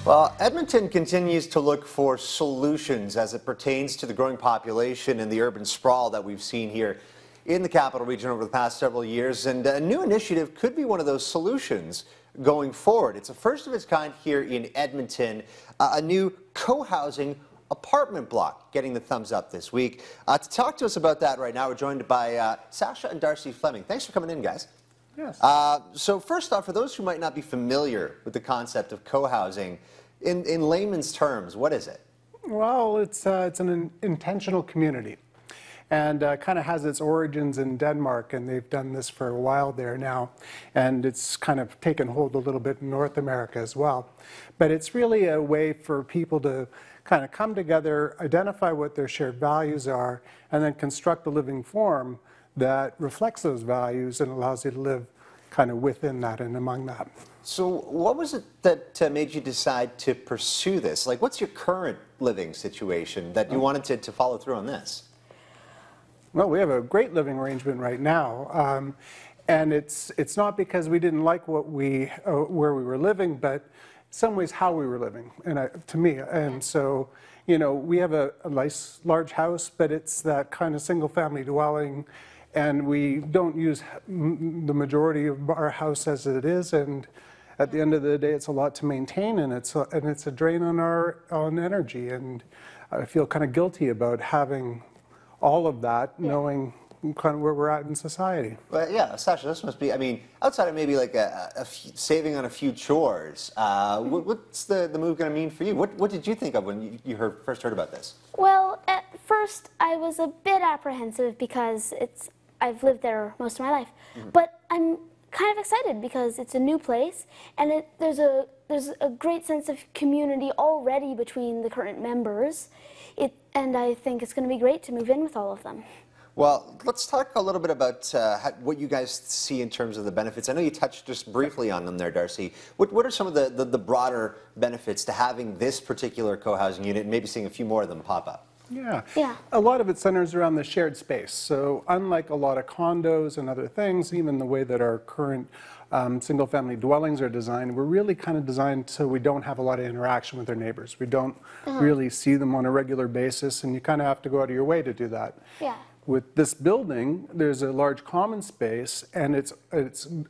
Well, Edmonton continues to look for solutions as it pertains to the growing population and the urban sprawl that we've seen here in the capital region over the past several years. And a new initiative could be one of those solutions going forward. It's a first of its kind here in Edmonton, a new co-housing apartment block getting the thumbs up this week. To talk to us about that right now, we're joined by Sasha and Darcy Felming. Thanks for coming in, guys. Yes. So first off, for those who might not be familiar with the concept of co-housing, in layman's terms, what is it? Well, it's an intentional community, and kind of has its origins in Denmark, and they've done this for a while there now, and it's kind of taken hold a little bit in North America as well. But it's really a way for people to kind of come together, identify what their shared values are, and then construct a living form that reflects those values and allows you to live kind of within that and among that. So what was it that made you decide to pursue this? Like, what's your current living situation that you wanted to follow through on this? Well, we have a great living arrangement right now, and it's not because we didn't like what where we were living, but in some ways how we were living, and to me. And so, you know, we have a nice large house, but it's that kind of single-family dwelling, and we don't use the majority of our house as it is, and at the end of the day, it's a lot to maintain, and it's a drain on our energy, and I feel kind of guilty about having all of that, knowing kind of where we're at in society. Well, yeah, Sasha, this must be, I mean, outside of maybe like saving on a few chores, what's the move going to mean for you? What did you think of when you first heard about this? Well, at first I was a bit apprehensive because I've lived there most of my life, but I'm kind of excited because it's a new place, and there's a great sense of community already between the current members, and I think it's going to be great to move in with all of them. Well, let's talk a little bit about what you guys see in terms of the benefits. I know you touched just briefly on them there, Darcy. What are some of the broader benefits to having this particular co-housing unit and maybe seeing a few more of them pop up? Yeah. A lot of it centers around the shared space. So unlike a lot of condos and other things, even the way that our current single-family dwellings are designed, we're really kind of designed so we don't have a lot of interaction with our neighbors. We don't really see them on a regular basis, and you kind of have to go out of your way to do that. Yeah. With this building, there's a large common space, and it's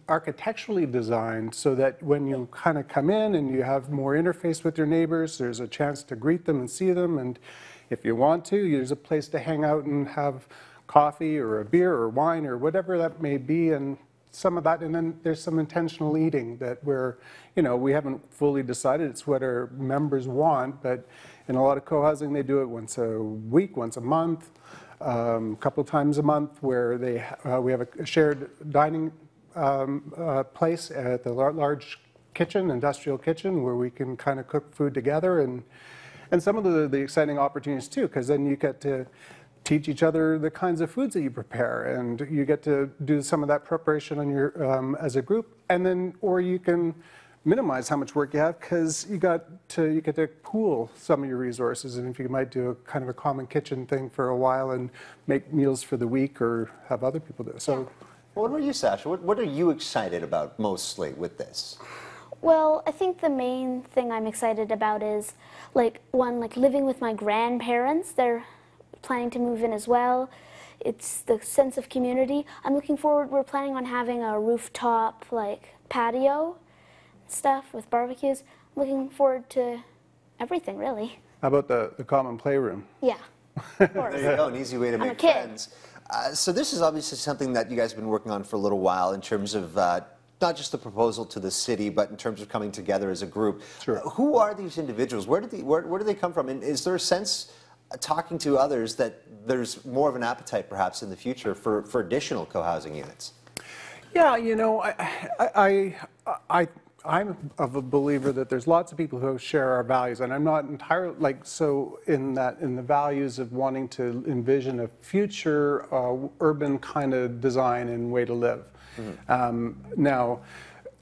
architecturally designed so that when you kind of come in and you have more interface with your neighbors, there's a chance to greet them and see them, and if you want to, there's a place to hang out and have coffee or a beer or wine or whatever that may be, and some of that, and then there's some intentional eating that we haven't fully decided. It's what our members want, but in a lot of co-housing, they do it once a week, once a month, a couple times a month, where we have a shared dining place at the large kitchen, industrial kitchen, where we can kind of cook food together, and some of the exciting opportunities too, because then you get to teach each other the kinds of foods that you prepare, and you get to do some of that preparation on your as a group, and then or you can minimize how much work you have because you get to pool some of your resources, and if you might do a kind of a common kitchen thing for a while and make meals for the week or have other people do it. So, well, what about you, Sasha? What are you excited about mostly with this? Well, I think the main thing I'm excited about is, like living with my grandparents. They're planning to move in as well. It's the sense of community. I'm looking forward, we're planning on having a rooftop, patio stuff with barbecues. I'm looking forward to everything, really. How about the common playroom? Yeah, of course. There you go, an easy way to make friends. So this is obviously something that you guys have been working on for a little while in terms of not just the proposal to the city, but in terms of coming together as a group. Sure. Who are these individuals? Where do they come from? And is there a sense, talking to others, that there's more of an appetite perhaps in the future for additional co-housing units? Yeah, you know, I'm of a believer that there's lots of people who share our values, and I'm not entirely in the values of wanting to envision a future urban kind of design and way to live. Now,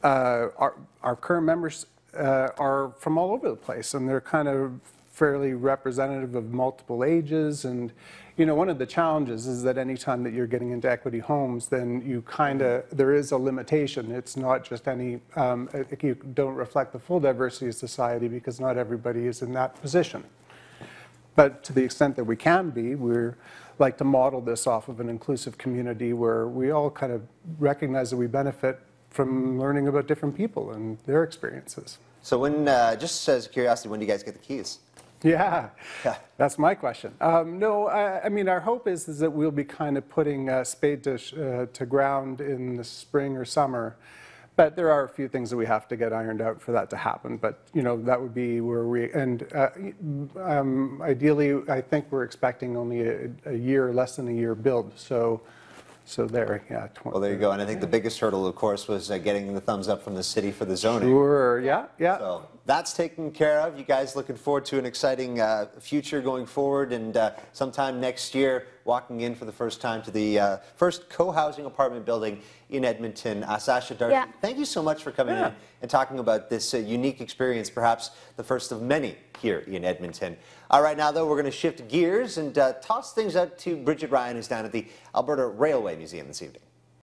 our current members are from all over the place, and they're kind of fairly representative of multiple ages. And, you know, one of the challenges is that anytime that you're getting into equity homes, then you there is a limitation. It's not just you don't reflect the full diversity of society because not everybody is in that position. But to the extent that we can be, we're like to model this off of an inclusive community where we all kind of recognize that we benefit from learning about different people and their experiences. So when, just as curiosity, when do you guys get the keys? Yeah, that's my question. No, I mean, our hope is that we'll be kind of putting spade to ground in the spring or summer. But there are a few things that we have to get ironed out for that to happen. But, you know, that would be where ideally, I think we're expecting only a year, less than a year build. So there, yeah. Well, there you go. And I think the biggest hurdle, of course, was getting the thumbs up from the city for the zoning. Sure, yeah. So that's taken care of. You guys looking forward to an exciting future going forward, and sometime next year, walking in for the first time to the first co-housing apartment building in Edmonton. Sasha, Darcy, thank you so much for coming in and talking about this unique experience, perhaps the first of many here in Edmonton. All right, now, though, we're going to shift gears and toss things out to Bridget Ryan, who's down at the Alberta Railway Museum this evening.